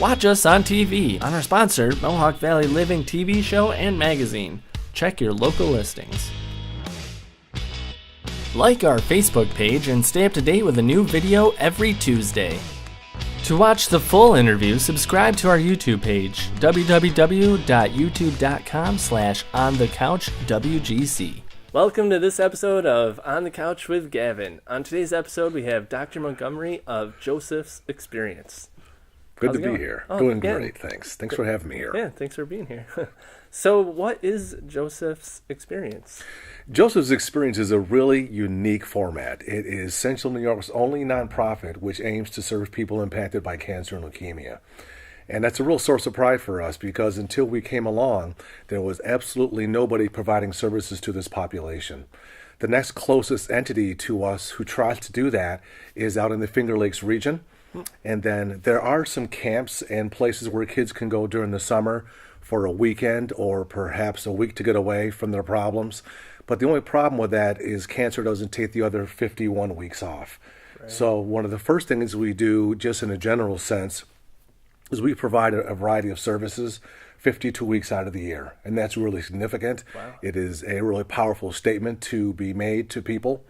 Watch us on TV on our sponsor, Mohawk Valley Living TV show and magazine. Check your local listings. Like our Facebook page and stay up to date with a new video every Tuesday. To watch the full interview, subscribe to our YouTube page, www.youtube.com/onthecouchwgc. Welcome to this episode of On the Couch with Gavin. On today's episode, we have Dr. Montgomery of Joseph's Experience. Good to be here. Doing great, thanks. Thanks for having me here. Yeah, thanks for being here. So what is Joseph's Experience? Joseph's Experience is a really unique format. It is Central New York's only nonprofit which aims to serve people impacted by cancer and leukemia. And that's a real source of pride for us because until we came along, there was absolutely nobody providing services to this population. The next closest entity to us who tries to do that is out in the Finger Lakes region. And then there are some camps and places where kids can go during the summer for a weekend or perhaps a week to get away from their problems. But the only problem with that is cancer doesn't take the other 51 weeks off. Right. So one of the first things we do, just in a general sense, is we provide a variety of services 52 weeks out of the year. And that's really significant. Wow. It is a really powerful statement to be made to people.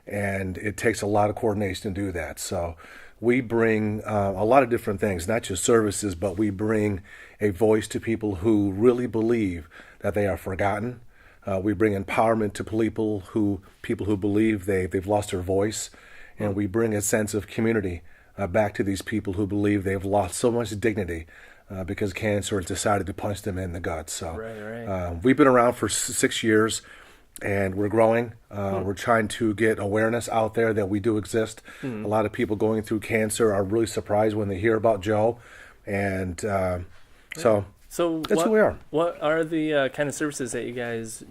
And it takes a lot of coordination to do that. So we bring a lot of different things, not just services, but we bring a voice to people who really believe that they are forgotten. We bring empowerment to people who believe they've lost their voice. And we bring a sense of community back to these people who believe they've lost so much dignity because cancer has decided to punch them in the gut. So we've been around for 6 years. And we're growing. We're trying to get awareness out there that we do exist. A lot of people going through cancer are really surprised when they hear about Joe. And so that's who we are. What are the kind of services that you guys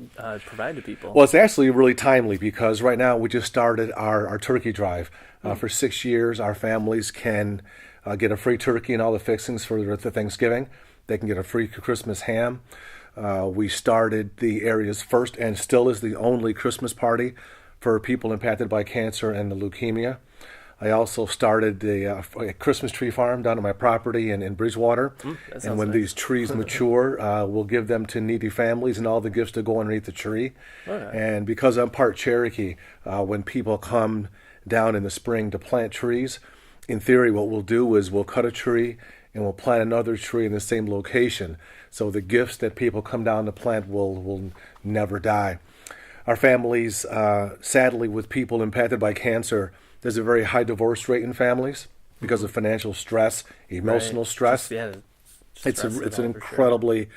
provide to people? Well, it's actually really timely because right now we just started our turkey drive. For 6 years, our families can get a free turkey and all the fixings for the Thanksgiving. They can get a free Christmas ham. We started the area's first and still is the only Christmas party for people impacted by cancer and leukemia. I also started a Christmas tree farm down on my property in Bridgewater. And when these trees mature, we'll give them to needy families and all the gifts to go underneath the tree. Right. And because I'm part Cherokee, when people come down in the spring to plant trees, in theory what we'll do is we'll cut a tree and we'll plant another tree in the same location. So the gifts that people come down to plant will never die. Our families, sadly, with people impacted by cancer, there's a very high divorce rate in families because of financial stress, emotional stress. It's an incredibly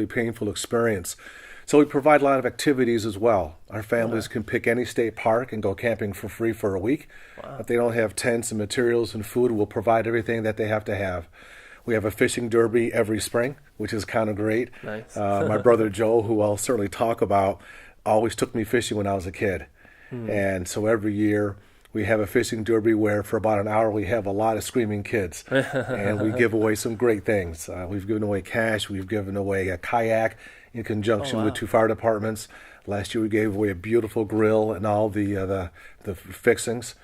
painful experience. So we provide a lot of activities as well. Our families can pick any state park and go camping for free for a week. Wow. If they don't have tents and materials and food, we'll provide everything that they have to have. We have a fishing derby every spring, which is kind of great. Nice. My brother Joe, who I'll certainly talk about, always took me fishing when I was a kid. And so every year we have a fishing derby where for about an hour we have a lot of screaming kids. And we give away some great things. We've given away cash. We've given away a kayak in conjunction with 2 fire departments. Last year we gave away a beautiful grill and all the fixings.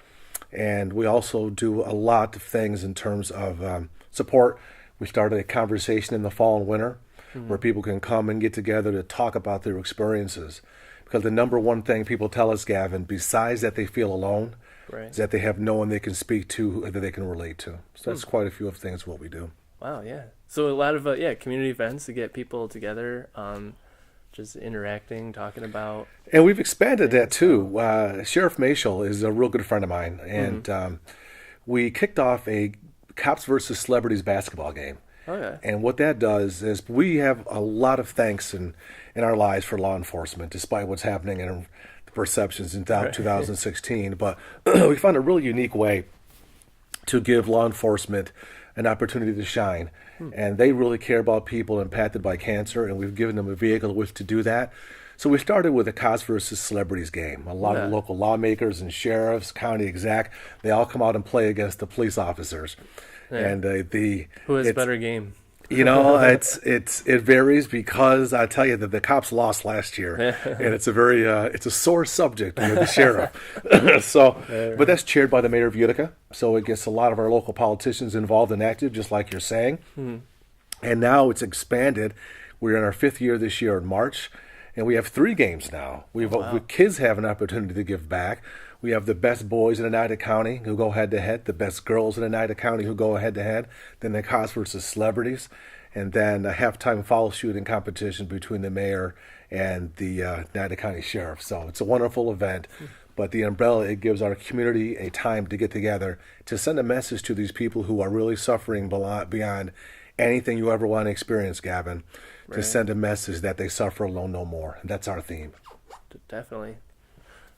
And we also do a lot of things in terms of support. We started a conversation in the fall and winter where people can come and get together to talk about their experiences. Because the number one thing people tell us, Gavin, besides that they feel alone, is that they have no one they can speak to that they can relate to. So that's quite a few of things what we do. Wow, yeah. So a lot of community events to get people together, just interacting, talking about. And we've expanded that too. Sheriff Mashel is a real good friend of mine, and we kicked off a Cops versus Celebrities basketball game. Okay. And what that does is we have a lot of thanks in our lives for law enforcement, despite what's happening in the perceptions in 2016. But we found a really unique way to give law enforcement an opportunity to shine. And they really care about people impacted by cancer, and we've given them a vehicle with to do that. So we started with a Cops versus Celebrities game. A lot of local lawmakers and sheriffs, county exec, they all come out and play against the police officers. And who has a better game? You know, it varies because I tell you that the cops lost last year, and it's a sore subject with the sheriff. So, but that's chaired by the mayor of Utica, so it gets a lot of our local politicians involved and active, just like you're saying. And now it's expanded. We're in our 5th year this year in March, and we have 3 games now. Kids have an opportunity to give back. We have the best boys in Oneida County who go head-to-head, the best girls in Oneida County who go head-to-head, then the Cops versus Celebrities, and then a halftime foul shooting competition between the mayor and the Oneida County Sheriff. So it's a wonderful event, but the umbrella, it gives our community a time to get together to send a message to these people who are really suffering beyond anything you ever want to experience, Gavin, to send a message that they suffer alone no more. And that's our theme. Definitely.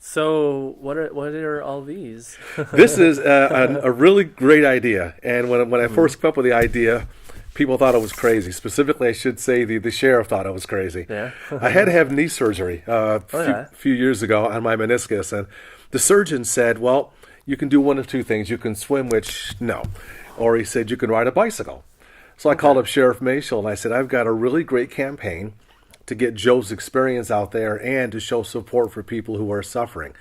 So what are all these? This is a really great idea. And when I first came up with the idea, people thought it was crazy. Specifically, I should say the sheriff thought it was crazy. Yeah. I had to have knee surgery a few years ago on my meniscus. And the surgeon said, well, you can do one of 2 things. You can swim, which no. Or he said, you can ride a bicycle. So I called up Sheriff Mashel and I said, I've got a really great campaign to get Joe's experience out there and to show support for people who are suffering.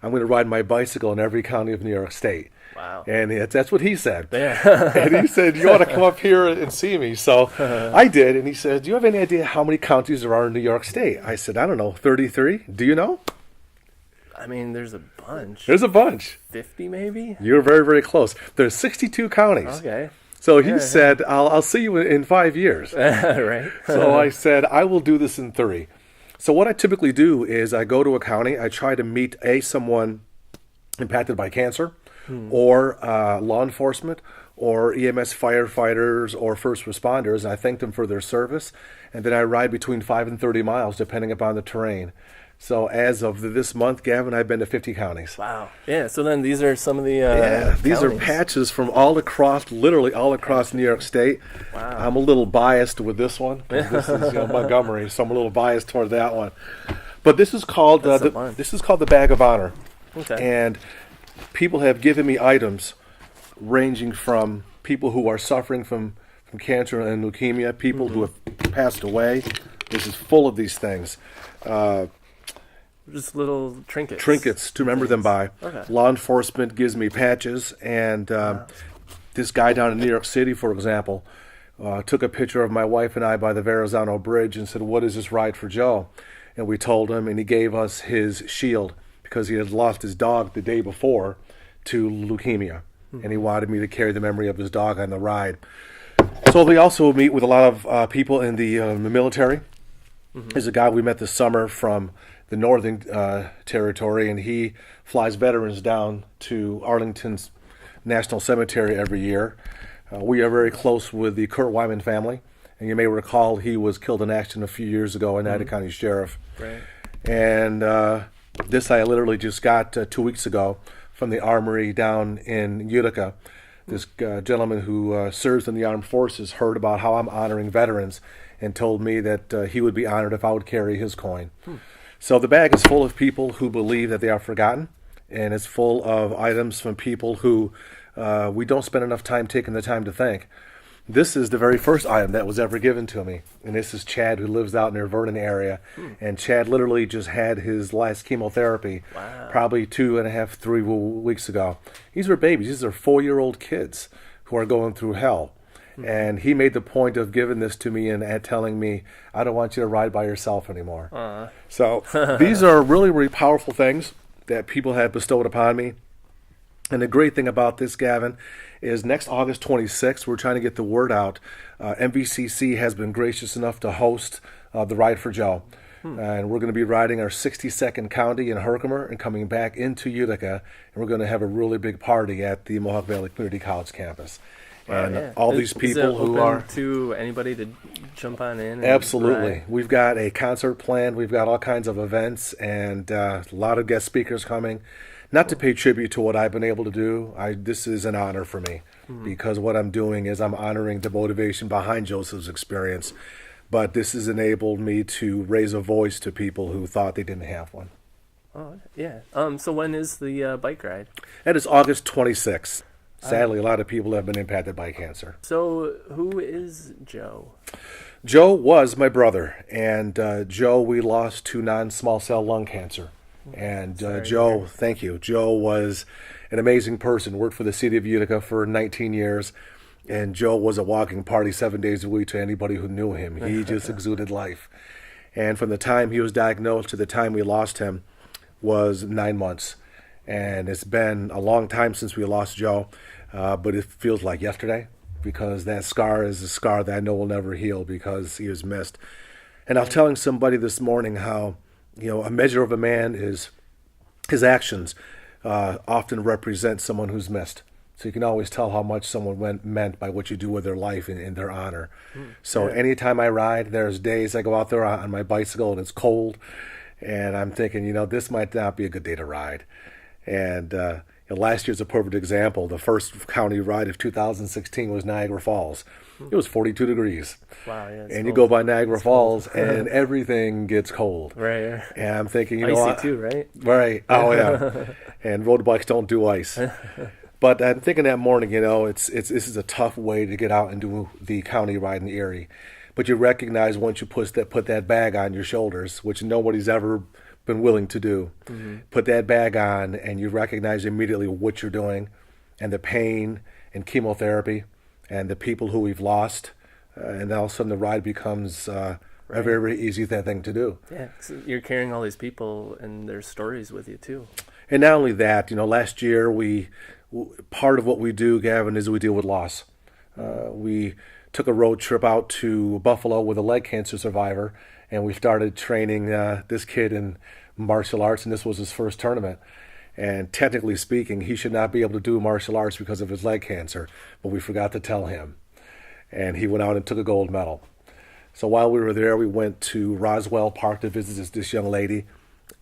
I'm going to ride my bicycle in every county of New York State. Wow. And that's what he said. Yeah. And he said, you ought to come up here and see me. So I did. And he said, do you have any idea how many counties there are in New York State? I said, I don't know, 33? Do you know? I mean, there's a bunch. There's a bunch. 50 maybe? You're very, very close. There's 62 counties. Okay. So he said, I'll see you in 5 years. Right. So I said, I will do this in 3. So what I typically do is I go to a county, I try to meet someone impacted by cancer or law enforcement or EMS firefighters or first responders, and I thank them for their service. And then I ride between 5 and 30 miles, depending upon the terrain. So as of this month, Gavin, I've been to 50 counties. Wow. Yeah, so then these are some of the these are counties. patches from literally all across New York State. Wow. I'm a little biased with this one. This is Montgomery, so I'm a little biased toward that one. But this is called the Bag of Honor. Okay. And people have given me items ranging from people who are suffering from cancer and leukemia, people who have passed away. This is full of these things. Just little trinkets. Trinkets to remember them by. Okay. Law enforcement gives me patches, and this guy down in New York City, for example, took a picture of my wife and I by the Verrazano Bridge and said, what is this ride for Joe? And we told him, and he gave us his shield because he had lost his dog the day before to leukemia, and he wanted me to carry the memory of his dog on the ride. So we also meet with a lot of people in the military. There's a guy we met this summer from the Northern Territory, and he flies veterans down to Arlington's National Cemetery every year. We are very close with the Kurt Wyman family, and you may recall he was killed in action a few years ago, in Oneida County Sheriff. Right. And this I literally just got 2 weeks ago from the armory down in Utica. This gentleman who serves in the armed forces heard about how I'm honoring veterans and told me that he would be honored if I would carry his coin. So the bag is full of people who believe that they are forgotten, and it's full of items from people who we don't spend enough time taking the time to thank. This is the very first item that was ever given to me, and this is Chad, who lives out near Vernon area, and Chad literally just had his last chemotherapy probably 2.5, 3 weeks ago. These are babies. These are 4-year-old kids who are going through hell. And he made the point of giving this to me and telling me, I don't want you to ride by yourself anymore. So these are really, really powerful things that people have bestowed upon me. And the great thing about this, Gavin, is next August 26th, we're trying to get the word out. MVCC has been gracious enough to host the Ride for Joe. And we're going to be riding our 62nd county in Herkimer and coming back into Utica. And we're going to have a really big party at the Mohawk Valley Community College campus. And all these people who are to anybody to jump on in. Absolutely. Ride. We've got a concert planned. We've got all kinds of events and a lot of guest speakers coming. Not to pay tribute to what I've been able to do. This is an honor for me because what I'm doing is I'm honoring the motivation behind Joseph's experience. But this has enabled me to raise a voice to people who thought they didn't have one. Oh, yeah. So when is the bike ride? That is August 26th. Sadly, a lot of people have been impacted by cancer. So, who is Joe? Joe was my brother, and Joe we lost to non-small cell lung cancer. And Sorry to Joe, hear. thank you. Joe was an amazing person, worked for the city of Utica for 19 years, and Joe was a walking party 7 days a week to anybody who knew him. He just exuded life. And from the time he was diagnosed to the time we lost him was 9 months. And it's been a long time since we lost Joe, but it feels like yesterday because that scar is a scar that I know will never heal because he was missed. And I was telling somebody this morning how, a measure of a man is his actions often represent someone who's missed. So you can always tell how much someone meant by what you do with their life in their honor. So anytime I ride, there's days I go out there on my bicycle and it's cold, and I'm thinking, this might not be a good day to ride. And last year's a perfect example. The first county ride of 2016 was Niagara Falls. It was 42 degrees. Wow, yeah. And you go by Niagara Falls and everything gets cold. Right. And I'm thinking, Icy too, right? Right. Oh, yeah. And road bikes don't do ice. But I'm thinking that morning, this is a tough way to get out and do the county ride in Erie. But you recognize once you put that bag on your shoulders, which nobody's ever been willing to do, put that bag on and you recognize immediately what you're doing and the pain and chemotherapy and the people who we've lost. And all of a sudden the ride becomes a very, very easy thing to do. Yeah, you're carrying all these people and their stories with you too. And not only that, last year part of what we do, Gavin, is we deal with loss. We took a road trip out to Buffalo with a leg cancer survivor, and we started training this kid in martial arts, and this was his first tournament. And technically speaking, he should not be able to do martial arts because of his leg cancer, but we forgot to tell him. And he went out and took a gold medal. So while we were there, we went to Roswell Park to visit this young lady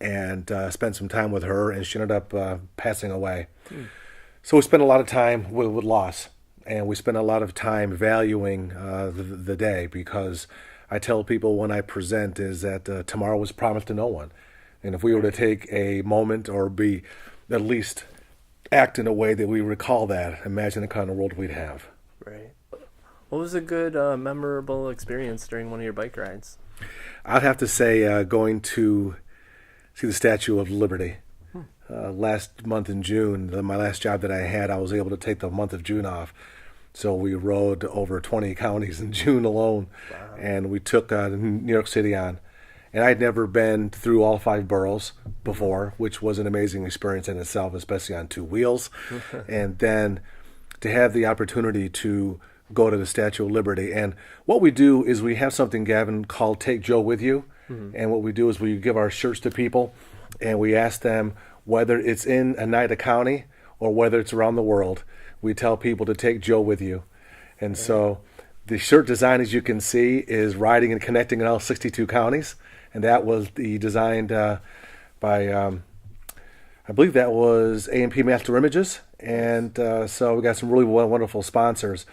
and spent some time with her, and she ended up passing away. So we spent a lot of time with loss, and we spent a lot of time valuing the day, because I tell people when I present is that tomorrow was promised to no one. And if we were to take a moment or be at least act in a way that we recall that, imagine the kind of world we'd have. Right. What was a good, memorable experience during one of your bike rides? I'd have to say going to see the Statue of Liberty. Last month in June, my last job that I had, I was able to take the month of June off. So we rode over 20 counties in June alone. Wow. And we took New York City on. And I'd never been through all 5 boroughs before, which was an amazing experience in itself, especially on 2 wheels. And then to have the opportunity to go to the Statue of Liberty. And what we do is we have something, Gavin, called Take Joe With You. And what we do is we give our shirts to people, and we ask them whether it's in Oneida County or whether it's around the world. We tell people to take Joe with you. And so the shirt design, as you can see, is riding and connecting in all 62 counties. And that was designed by, I believe that was A&P Master Images. And so we got some really wonderful sponsors.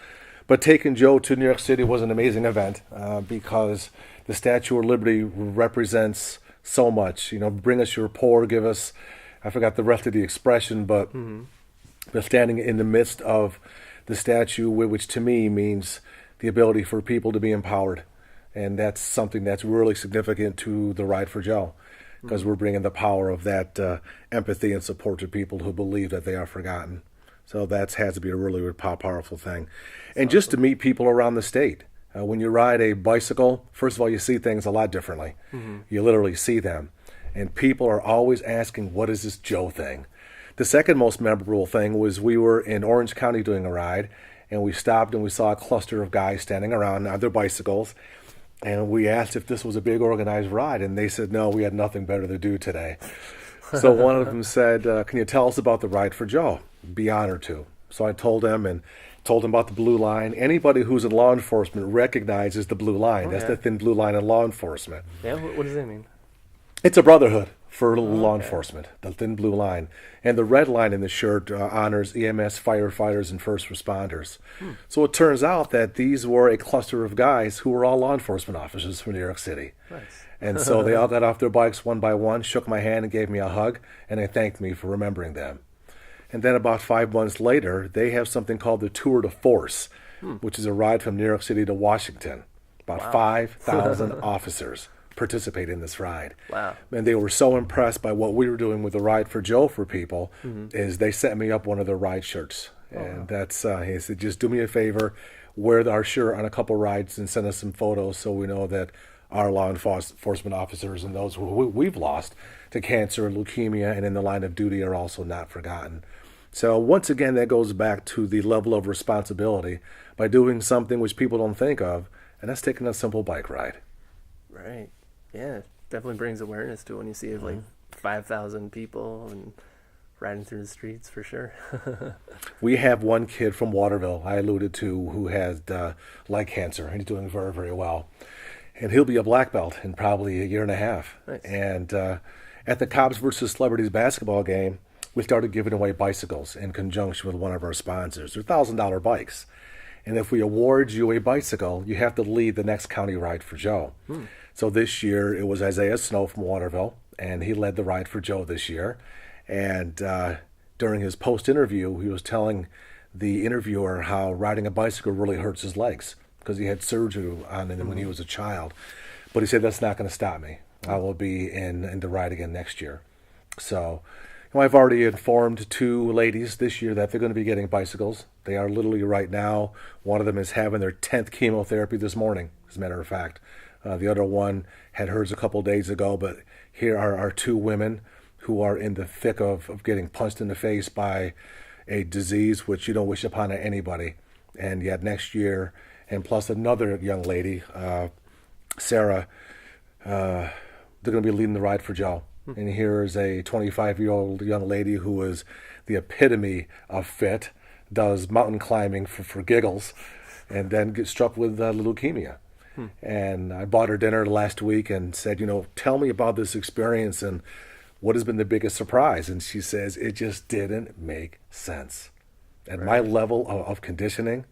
But taking Joe to New York City was an amazing event because the Statue of Liberty represents so much. Bring us your poor, give us, I forgot the rest of the expression, but they're standing in the midst of the statue, which to me means the ability for people to be empowered. And that's something that's really significant to the Ride for Joe, because we're bringing the power of that empathy and support to people who believe that they are forgotten. So that has to be a really, really powerful thing. And just to meet people around the state. When you ride a bicycle, first of all, you see things a lot differently. You literally see them. And people are always asking, what is this Joe thing? The second most memorable thing was we were in Orange County doing a ride, and we stopped and we saw a cluster of guys standing around on their bicycles. And we asked if this was a big organized ride, and they said, no, we had nothing better to do today. So one of them said, can you tell us about the Ride for Joe? Be honored to. So I told them about the blue line. Anybody who's in law enforcement recognizes the blue line. That's the thin blue line in law enforcement. Yeah, what does that mean? It's a brotherhood for law enforcement, the thin blue line. And the red line in the shirt honors EMS firefighters and first responders. So it turns out that these were a cluster of guys who were all law enforcement officers from New York City. Nice. And so they all got off their bikes one by one, shook my hand and gave me a hug, and they thanked me for remembering them. And then about 5 months later, they have something called the Tour de Force, which is a ride from New York City to Washington. About 5,000 officers participate in this ride. Wow. And they were so impressed by what we were doing with the Ride for Joe for people, is they sent me up one of their ride shirts. And that's, he said, just do me a favor, wear our shirt on a couple rides and send us some photos so we know that our law enforcement officers and those who we've lost to cancer, leukemia, and in the line of duty are also not forgotten. So once again, that goes back to the level of responsibility by doing something which people don't think of, and that's taking a simple bike ride. Right. Yeah. Definitely brings awareness to it when you see like 5,000 people and riding through the streets for sure. We have one kid from Waterville I alluded to who has leg cancer, and he's doing very, very well. And he'll be a black belt in probably a year and a half. Nice. And at the Cops versus Celebrities basketball game, we started giving away bicycles in conjunction with one of our sponsors. They're $1,000 bikes. And if we award you a bicycle, you have to lead the next county Ride for Joe. So this year, it was Isaiah Snow from Waterville, and he led the Ride for Joe this year. And during his post-interview, he was telling the interviewer how riding a bicycle really hurts his legs because he had surgery on him when he was a child. But he said, that's not going to stop me. I will be in the ride again next year. So I've already informed 2 ladies this year that they're going to be getting bicycles. They are literally right now. One of them is having their 10th chemotherapy this morning, as a matter of fact. The other one had hers a couple days ago, but here are our 2 women who are in the thick of getting punched in the face by a disease which you don't wish upon anybody. And yet next year, and plus another young lady, Sarah, they're going to be leading the Ride for Joe. And here is a 25-year-old young lady who is the epitome of fit, does mountain climbing for giggles, and then gets struck with leukemia. And I bought her dinner last week and said, tell me about this experience and what has been the biggest surprise. And she says, it just didn't make sense. At my level of conditioning,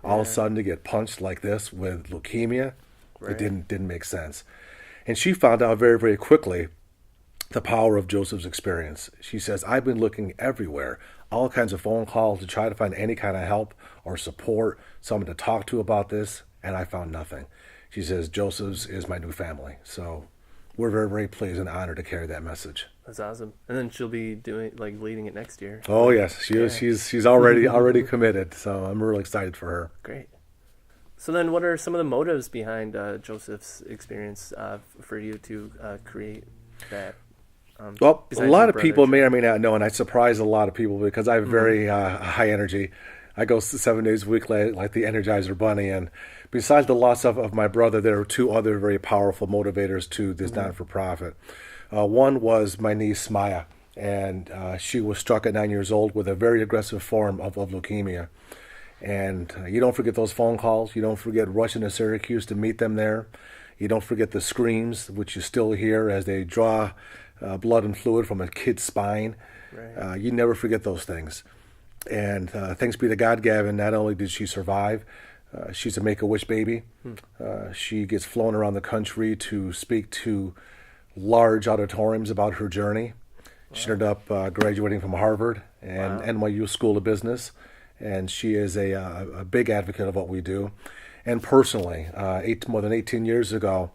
all of a sudden to get punched like this with leukemia, it didn't make sense. And she found out very, very quickly the power of Joseph's experience. She says, I've been looking everywhere, all kinds of phone calls to try to find any kind of help or support, someone to talk to about this, and I found nothing. She says, Joseph's is my new family. So we're very, very pleased and honored to carry that message. That's awesome. And then she'll be leading it next year. Oh yes, she is. She's already committed. So I'm really excited for her. Great. So then, what are some of the motives behind Joseph's experience for you to create that? Well, a lot of people may or may not know, and I surprise a lot of people because I have very high energy. I go 7 days a week like the Energizer Bunny, and besides the loss of my brother, there are 2 other very powerful motivators to this not-for-profit. One was my niece, Maya, and she was struck at 9 years old with a very aggressive form of leukemia. And you don't forget those phone calls. You don't forget rushing to Syracuse to meet them there. You don't forget the screams, which you still hear as they draw blood and fluid from a kid's spine. Right. You never forget those things. And thanks be to God, Gavin, not only did she survive, she's a Make-A-Wish baby. She gets flown around the country to speak to large auditoriums about her journey. She ended up graduating from Harvard and NYU School of Business, and she is a big advocate of what we do. And personally, more than 18 years ago,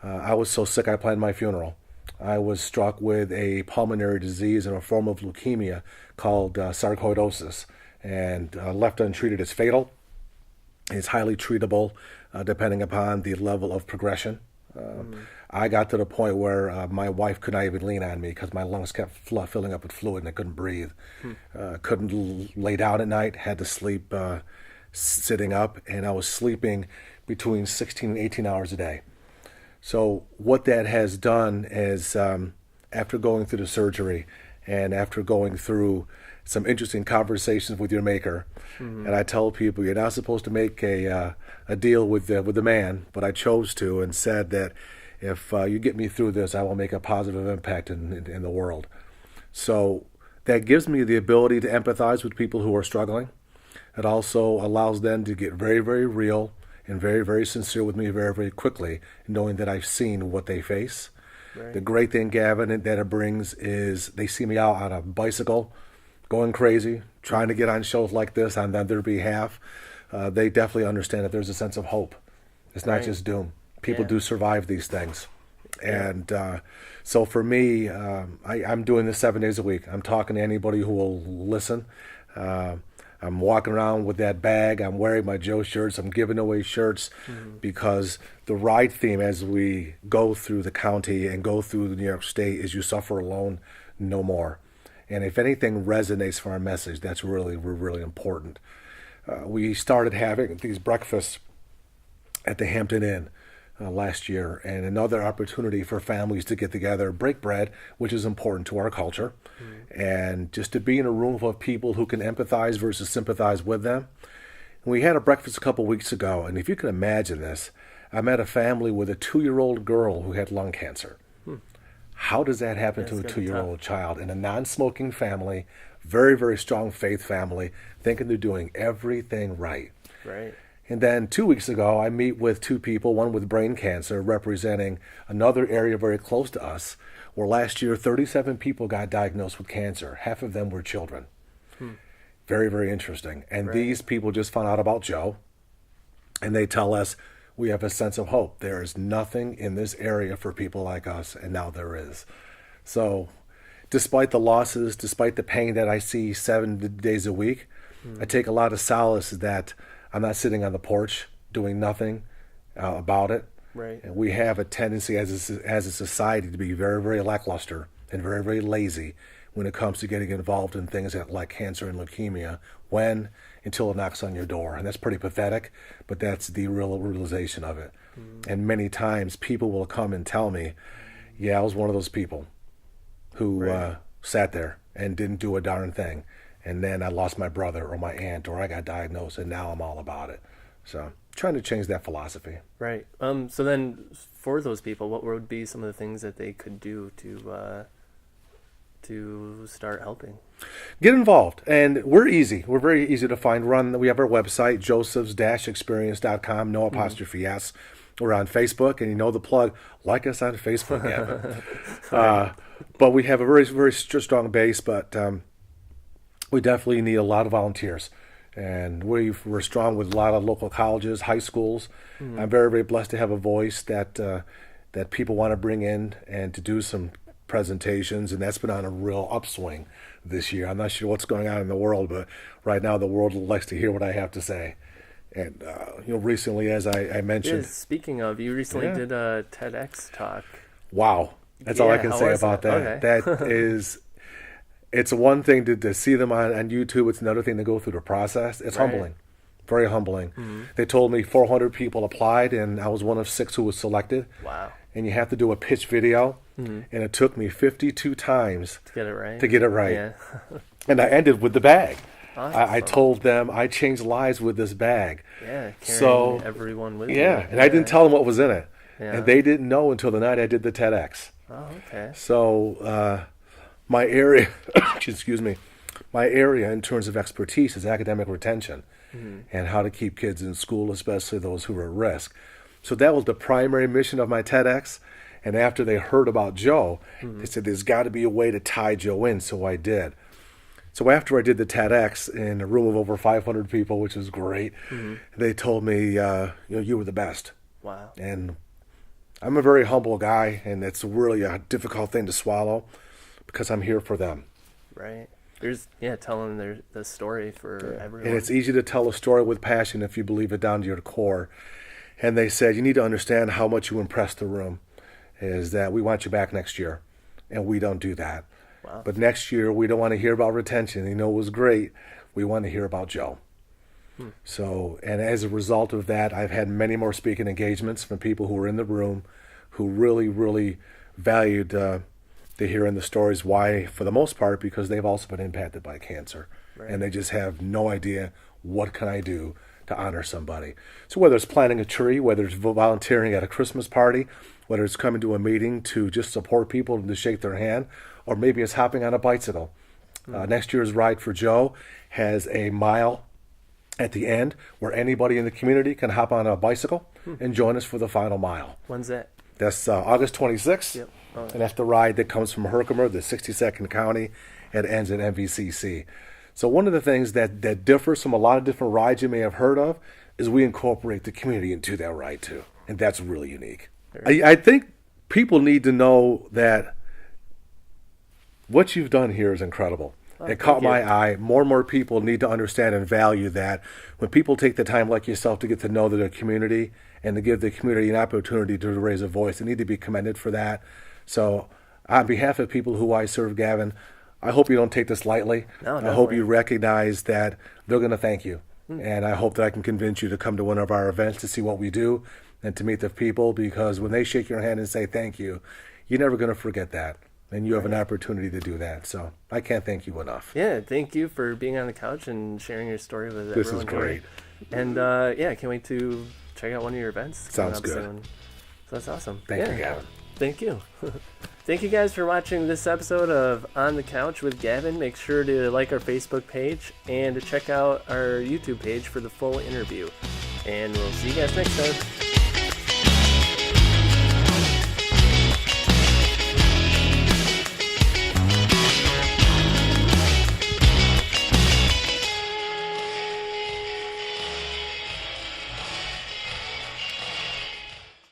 I was so sick I planned my funeral. I was struck with a pulmonary disease and a form of leukemia called sarcoidosis, and left untreated is fatal. It's highly treatable depending upon the level of progression. I got to the point where my wife could not even lean on me because my lungs kept filling up with fluid and I couldn't breathe. Couldn't lay down at night, had to sleep sitting up, and I was sleeping between 16 and 18 hours a day. So what that has done is, after going through the surgery and after going through some interesting conversations with your maker, and I tell people you're not supposed to make a deal with the man, but I chose to and said that if you get me through this, I will make a positive impact in the world. So that gives me the ability to empathize with people who are struggling. It also allows them to get very, very real and very, very sincere with me very, very quickly, knowing that I've seen what they face. Right. The great thing, Gavin, that it brings is they see me out on a bicycle, going crazy, trying to get on shows like this on their behalf, they definitely understand that there's a sense of hope. It's not just doom. People do survive these things. And so for me, I'm doing this 7 days a week. I'm talking to anybody who will listen. I'm walking around with that bag. I'm wearing my Joe shirts. I'm giving away shirts because the ride theme as we go through the county and go through the New York State is you suffer alone no more. And if anything resonates for our message, that's really, really important. We started having these breakfasts at the Hampton Inn last year, and another opportunity for families to get together, break bread, which is important to our culture, and just to be in a room full of people who can empathize versus sympathize with them. And we had a breakfast a couple weeks ago, and if you can imagine this, I met a family with a 2-year-old girl who had lung cancer. How does that happen to a 2-year-old child in a non-smoking family, very, very strong faith family, thinking they're doing everything right? Right. And then 2 weeks ago, I meet with 2 people, one with brain cancer, representing another area very close to us, where last year 37 people got diagnosed with cancer. Half of them were children. Very, very interesting. And these people just found out about Joe, and they tell us, we have a sense of hope. There is nothing in this area for people like us, and now there is. So despite the losses, despite the pain that I see 7 days a week, I take a lot of solace that I'm not sitting on the porch doing nothing about it. Right. And we have a tendency as a society to be very, very lackluster and very, very lazy when it comes to getting involved in things like cancer and leukemia until it knocks on your door. And that's pretty pathetic, but that's the realization of it. And many times people will come and tell me, yeah, I was one of those people who sat there and didn't do a darn thing. And then I lost my brother or my aunt or I got diagnosed and now I'm all about it. So trying to change that philosophy. Right. So then for those people, what would be some of the things that they could do to start helping? Get involved. And we're easy. We're very easy to find. We have our website, josephs-experience.com, no apostrophe S. We're on Facebook, and you know the plug. Like us on Facebook, Gavin. But we have a very, very strong base, but we definitely need a lot of volunteers. And we're strong with a lot of local colleges, high schools. I'm very, very blessed to have a voice that people want to bring in and to do some presentations, and that's been on a real upswing this year. I'm not sure what's going on in the world, but right now the world likes to hear what I have to say. And recently, as I mentioned, speaking of, you recently did a TEDx talk. Wow, that's all I can say about that. Okay. That is. It's one thing to see them on YouTube. It's another thing to go through the process. It's humbling, very humbling. They told me 400 people applied, and I was one of 6 who was selected. Wow. And you have to do a pitch video, and it took me 52 times to get it right. Yeah. And I ended with the bag. Awesome. I told them I changed lives with this bag. Yeah, carrying everyone with you. Yeah, and I didn't tell them what was in it. Yeah. And they didn't know until the night I did the TEDx. Oh, okay. So my area, my area in terms of expertise is academic retention and how to keep kids in school, especially those who are at risk. So that was the primary mission of my TEDx. And after they heard about Joe, they said, there's got to be a way to tie Joe in. So I did. So after I did the TEDx in a room of over 500 people, which was great, they told me, you were the best. Wow. And I'm a very humble guy, and it's really a difficult thing to swallow because I'm here for them. Right. There's telling the story for everyone. And it's easy to tell a story with passion if you believe it down to your core. And they said, you need to understand how much you impressed the room, is that we want you back next year. And we don't do that. Wow. But next year, we don't want to hear about retention. It was great. We want to hear about Joe. So, and as a result of that, I've had many more speaking engagements from people who were in the room who really, really valued to hearing the stories. Why? For the most part, because they've also been impacted by cancer. Right. And they just have no idea, what can I do to honor somebody? So whether it's planting a tree, whether it's volunteering at a Christmas party, whether it's coming to a meeting to just support people and to shake their hand, or maybe it's hopping on a bicycle. Next year's Ride for Joe has a mile at the end where anybody in the community can hop on a bicycle and join us for the final mile. When's that? That's August 26th. Yep. Oh, and that's the ride that comes from Herkimer, the 62nd County, it ends at MVCC. So one of the things that differs from a lot of different rides you may have heard of is we incorporate the community into that ride too. And that's really unique. I think people need to know that what you've done here is incredible. It caught my eye. More and more people need to understand and value that when people take the time like yourself to get to know their community and to give the community an opportunity to raise a voice, they need to be commended for that. So on behalf of people who I serve, Gavin, I hope you don't take this lightly. No, I hope you recognize that they're going to thank you. And I hope that I can convince you to come to one of our events to see what we do and to meet the people, because when they shake your hand and say thank you, you're never going to forget that. And you have an opportunity to do that. So I can't thank you enough. Yeah, thank you for being on the couch and sharing your story with everyone. This is great. Here. And I can't wait to check out one of your events. Sounds good. Soon. So that's awesome. Thank you, Gavin. Thank you. Thank you guys for watching this episode of On the Couch with Gavin. Make sure to like our Facebook page and to check out our YouTube page for the full interview. And we'll see you guys next time.